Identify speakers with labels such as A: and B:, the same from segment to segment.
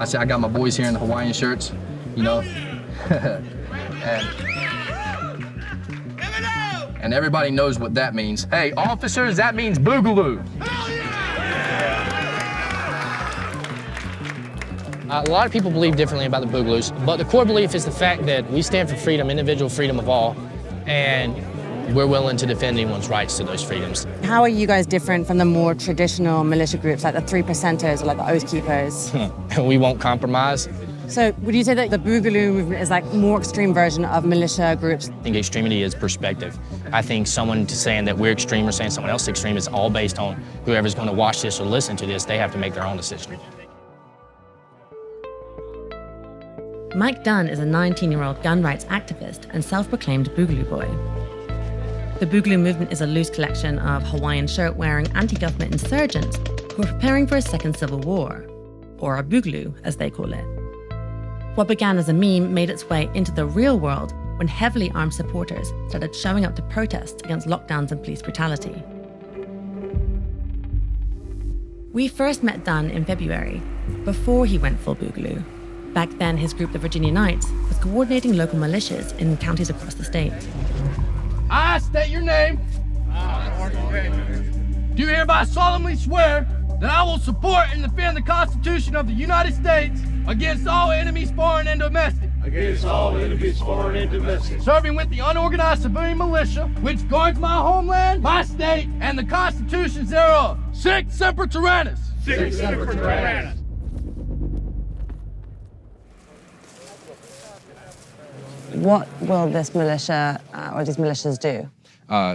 A: I said, I got my boys here in the Hawaiian shirts, you know. and everybody knows what that means. Hey, officers, that means Boogaloo.
B: A lot of people believe differently about the Boogaloos, but the core belief is the fact that we stand for freedom, individual freedom of all, and we're willing to defend anyone's rights to those freedoms.
C: How are you guys different from the more traditional militia groups like the Three Percenters or like the Oath Keepers?
B: We won't compromise.
C: So would you say that the Boogaloo movement is like a more extreme version of militia groups?
B: I think extremity is perspective. I think someone saying that we're extreme or saying someone else is extreme is all based on whoever's going to watch this or listen to this. They have to make their own decision.
C: Mike Dunn is a 19-year-old gun rights activist and self-proclaimed Boogaloo Boi. The Boogaloo movement is a loose collection of Hawaiian shirt-wearing anti-government insurgents who are preparing for a second civil war, or a Boogaloo, as they call it. What began as a meme made its way into the real world when heavily armed supporters started showing up to protest against lockdowns and police brutality. We first met Dunn in February, before he went full Boogaloo. Back then, his group, the Virginia Knights, was coordinating local militias in counties across the state.
A: I state your name. Do hereby solemnly swear that I will support and defend the Constitution of the United States against all enemies, foreign and domestic.
D: Against all enemies, foreign and domestic.
A: Serving with the unorganized civilian militia, which guards my homeland, my state, and the constitutions thereof. Sic semper tyrannis.
D: Sic semper tyrannis.
C: What will this militia or these militias do?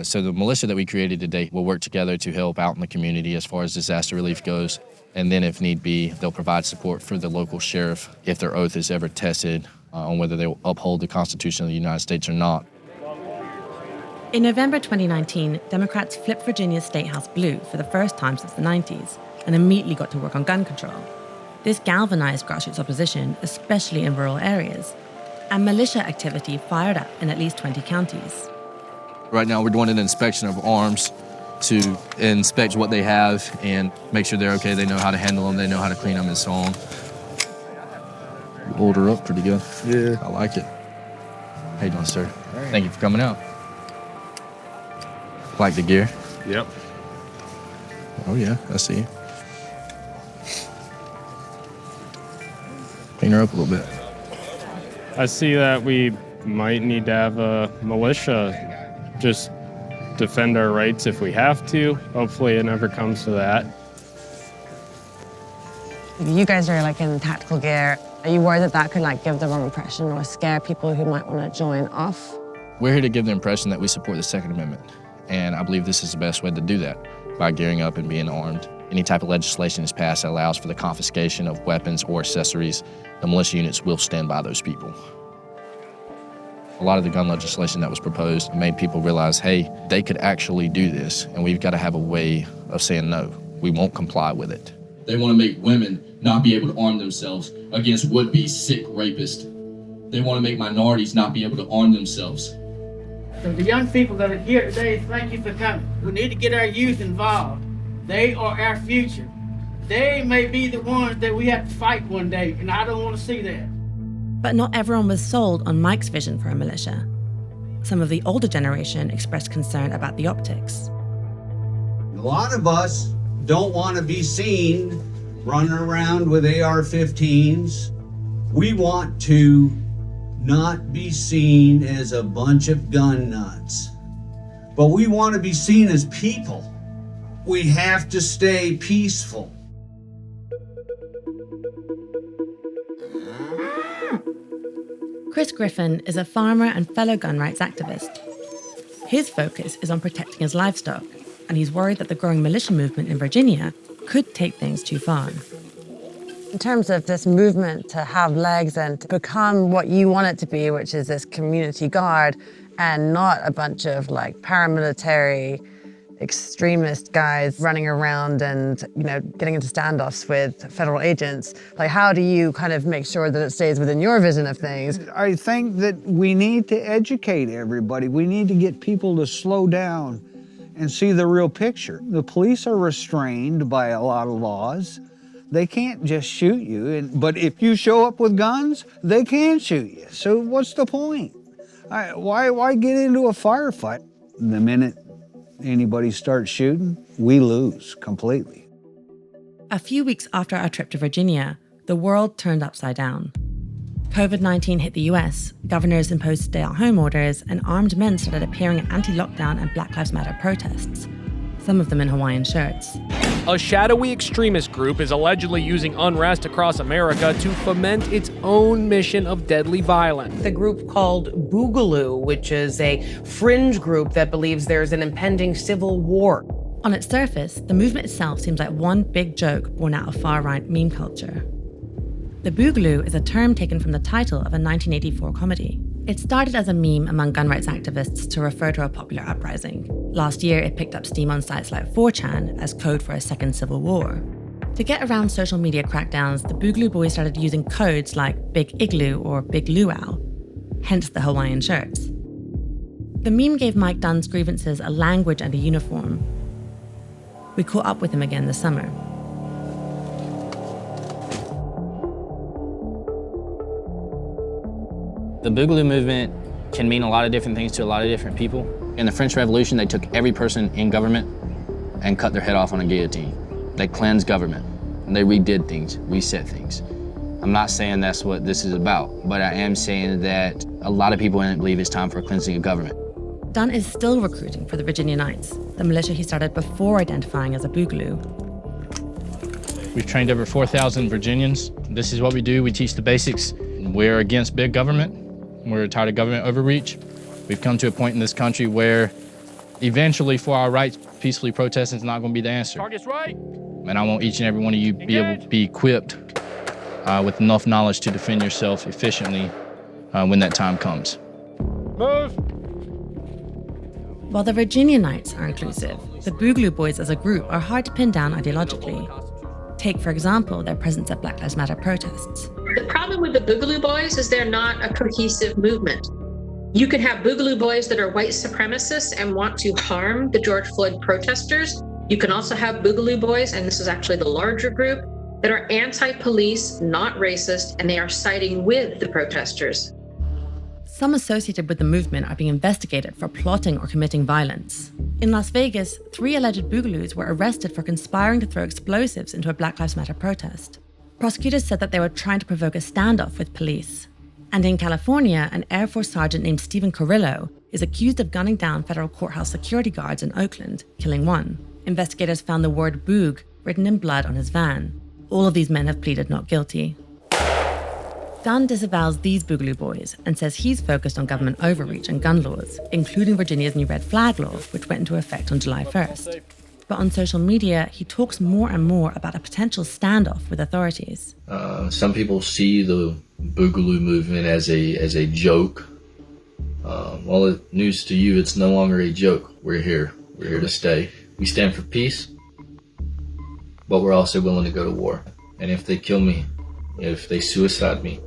B: So the militia that we created today will work together to help out in the community as far as disaster relief goes. And then if need be, they'll provide support for the local sheriff if their oath is ever tested on whether they will uphold the Constitution of the United States or not.
C: In November 2019, Democrats flipped Virginia's state house blue for the first time since the 90s and immediately got to work on gun control. This galvanized grassroots opposition, especially in rural areas, and militia activity fired up in at least 20 counties.
B: Right now we're doing an inspection of arms to inspect what they have and make sure they're okay, they know how to handle them, they know how to clean them and so on. You hold her up pretty good.
D: Yeah.
B: I like it. How you doing, sir? Right. Thank you for coming out. Like the gear?
D: Yep.
B: Oh yeah, I see you. Clean her up a little bit.
E: I see that we might need to have a militia just defend our rights if we have to. Hopefully it never comes to that.
C: You guys are like in tactical gear. Are you worried that that could like give the wrong impression or scare people who might want to join off?
B: We're here to give the impression that we support the Second Amendment. And I believe this is the best way to do that, by gearing up and being armed. Any type of legislation is passed that allows for the confiscation of weapons or accessories. The militia units will stand by those people. A lot of the gun legislation that was proposed made people realize, hey, they could actually do this, and we've got to have a way of saying no. We won't comply with it.
F: They want to make women not be able to arm themselves against would-be sick rapists. They want to make minorities not be able to arm themselves.
G: So the young people that are here today, thank you for coming. We need to get our youth involved. They are our future. They may be the ones that we have to fight one day, and I don't want to see that.
C: But not everyone was sold on Mike's vision for a militia. Some of the older generation expressed concern about the optics.
H: A lot of us don't want to be seen running around with AR-15s. We want to not be seen as a bunch of gun nuts, but we want to be seen as people. We have to stay peaceful.
C: Chris Griffin is a farmer and fellow gun rights activist. His focus is on protecting his livestock, and he's worried that the growing militia movement in Virginia could take things too far. In terms of this movement to have legs and to become what you want it to be, which is this community guard and not a bunch of like paramilitary extremist guys running around and, you know, getting into standoffs with federal agents. Like, how do you kind of make sure that it stays within your vision of things?
I: I think that we need to educate everybody. We need to get people to slow down and see the real picture. The police are restrained by a lot of laws. They can't just shoot you, but if you show up with guns, they can shoot you. So what's the point? Why get into a firefight? The minute anybody starts shooting, we lose completely.
C: A few weeks after our trip to Virginia, the world turned upside down. COVID-19 hit the US, governors imposed stay-at-home orders, and armed men started appearing at anti-lockdown and Black Lives Matter protests, some of them in Hawaiian shirts.
J: A shadowy extremist group is allegedly using unrest across America to foment its own mission of deadly violence.
K: The group called Boogaloo, which is a fringe group that believes there's an impending civil war.
C: On its surface, the movement itself seems like one big joke born out of far-right meme culture. The Boogaloo is a term taken from the title of a 1984 comedy. It started as a meme among gun rights activists to refer to a popular uprising. Last year, it picked up steam on sites like 4chan as code for a second civil war. To get around social media crackdowns, the Boogaloo Boi started using codes like Big Igloo or Big Luau, hence the Hawaiian shirts. The meme gave Mike Dunn's grievances a language and a uniform. We caught up with him again this summer.
L: The Boogaloo movement can mean a lot of different things to a lot of different people. In the French Revolution, they took every person in government and cut their head off on a guillotine. They cleansed government. They redid things, reset things. I'm not saying that's what this is about, but I am saying that a lot of people in it believe it's time for a cleansing of government.
C: Dunn is still recruiting for the Virginia Knights, the militia he started before identifying as a Boogaloo.
B: We've trained over 4,000 Virginians. This is what we do. We teach the basics. We're against big government. We're tired of government overreach. We've come to a point in this country where eventually for our rights, peacefully protesting is not going to be the answer.
J: Target's right.
B: And I want each and every one of you be able to be equipped with enough knowledge to defend yourself efficiently when that time comes.
J: Move.
C: While the Virginia Knights are inclusive, the Boogaloo Boys as a group are hard to pin down ideologically. Take, for example, their presence at Black Lives Matter protests.
M: The problem with the Boogaloo Boys is they're not a cohesive movement. You can have Boogaloo Boys that are white supremacists and want to harm the George Floyd protesters. You can also have Boogaloo Boys, and this is actually the larger group, that are anti-police, not racist, and they are siding with the protesters.
C: Some associated with the movement are being investigated for plotting or committing violence. In Las Vegas, 3 alleged Boogaloos were arrested for conspiring to throw explosives into a Black Lives Matter protest. Prosecutors said that they were trying to provoke a standoff with police. And in California, an Air Force sergeant named Stephen Carrillo is accused of gunning down federal courthouse security guards in Oakland, killing one. Investigators found the word Boog written in blood on his van. All of these men have pleaded not guilty. Dunn disavows these Boogaloo Boys and says he's focused on government overreach and gun laws, including Virginia's new red flag law, which went into effect on July 1st. But on social media, he talks more and more about a potential standoff with authorities.
F: Some people see the Boogaloo movement as a joke. Well, news to you, it's no longer a joke. We're here. We're here to stay. We stand for peace, but we're also willing to go to war. And if they kill me, if they suicide me,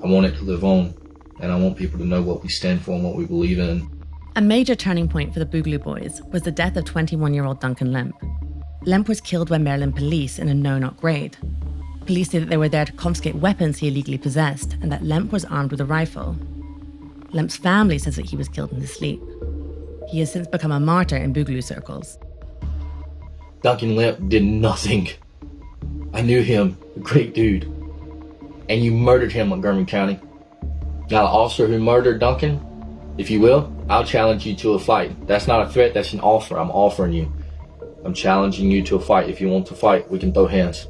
F: I want it to live on, and I want people to know what we stand for and what we believe in.
C: A major turning point for the Boogaloo Boys was the death of 21-year-old Duncan Lemp. Lemp was killed by Maryland police in a no-knock raid. Police say that they were there to confiscate weapons he illegally possessed and that Lemp was armed with a rifle. Lemp's family says that he was killed in his sleep. He has since become a martyr in Boogaloo circles.
F: Duncan Lemp did nothing. I knew him, a great dude. And you murdered him, Montgomery County. Now, the officer who murdered Duncan, if you will, I'll challenge you to a fight. That's not a threat, that's an offer. I'm offering you. I'm challenging you to a fight. If you want to fight, we can throw hands.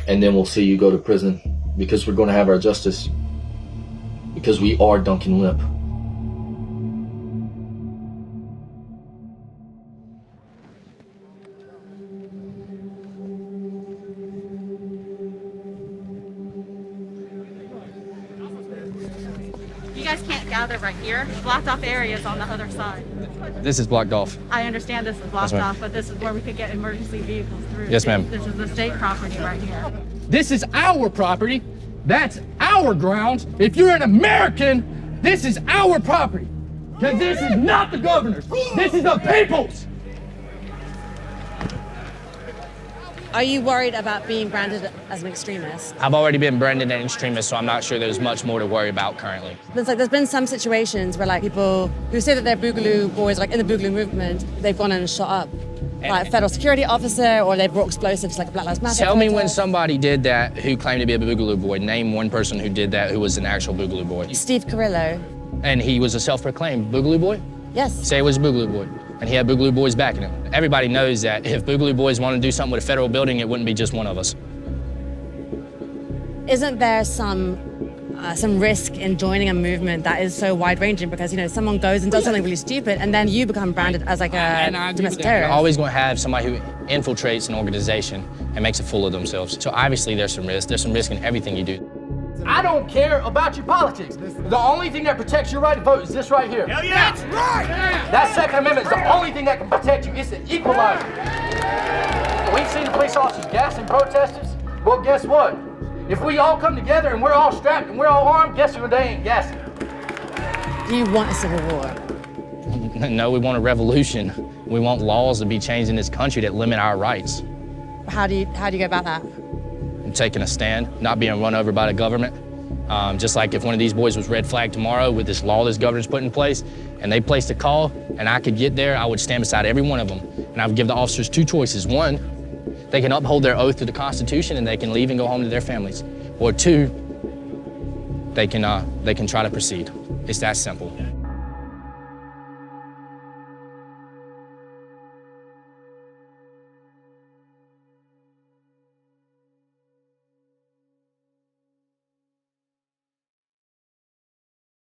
F: And then we'll see you go to prison because we're going to have our justice. Because we are Duncan Lemp.
N: You guys can't gather right here. Blocked off areas on the other side.
B: This is blocked off.
N: I understand this is blocked off, but this is where we could get emergency vehicles through.
B: Yes, ma'am.
N: This is the state property right here.
A: This is our property. That's our grounds. If you're an American, this is our property. Because this is not the governor's. This is the people's.
C: Are you worried about being branded as an extremist?
L: I've already been branded an extremist, so I'm not sure there's much more to worry about currently.
C: There's been some situations where like people who say that they're Boogaloo Boys, like in the Boogaloo movement, they've gone and shot up like a federal security officer, or they brought explosives like a Black Lives Matter.
L: Tell me when somebody did that who claimed to be a Boogaloo Boy. Name one person who did that who was an actual Boogaloo Boy.
C: Steve Carrillo.
L: And he was a self-proclaimed Boogaloo Boy?
C: Yes.
L: Say it was a Boogaloo Boy. And he had Boogaloo Boys backing him. Everybody knows that if Boogaloo Boys want to do something with a federal building, it wouldn't be just one of us.
C: Isn't there some risk in joining a movement that is so wide-ranging? Because, you know, someone goes and does something really stupid, and then you become branded as like a domestic terrorist.
L: You're always going to have somebody who infiltrates an organization and makes a fool of themselves. So obviously there's some risk. There's some risk in everything you do.
A: I don't care about your politics. The only thing that protects your right to vote is this right here.
D: Hell yeah!
A: That's right! That Second Amendment is the only thing that can protect you. It's the equalizer. We've seen the police officers gassing protesters. Well, guess what? If we all come together and we're all strapped and we're all armed, guess who they ain't gassing?
C: Do you want a civil war?
L: No, we want a revolution. We want laws to be changed in this country that limit our rights.
C: How do you go about that?
L: Taking a stand, not being run over by the government. Just like if one of these boys was red flagged tomorrow with this law this governor's put in place, and they placed a call, and I could get there, I would stand beside every one of them. And I would give the officers two choices. One, they can uphold their oath to the Constitution and they can leave and go home to their families. Or two, they can try to proceed. It's that simple.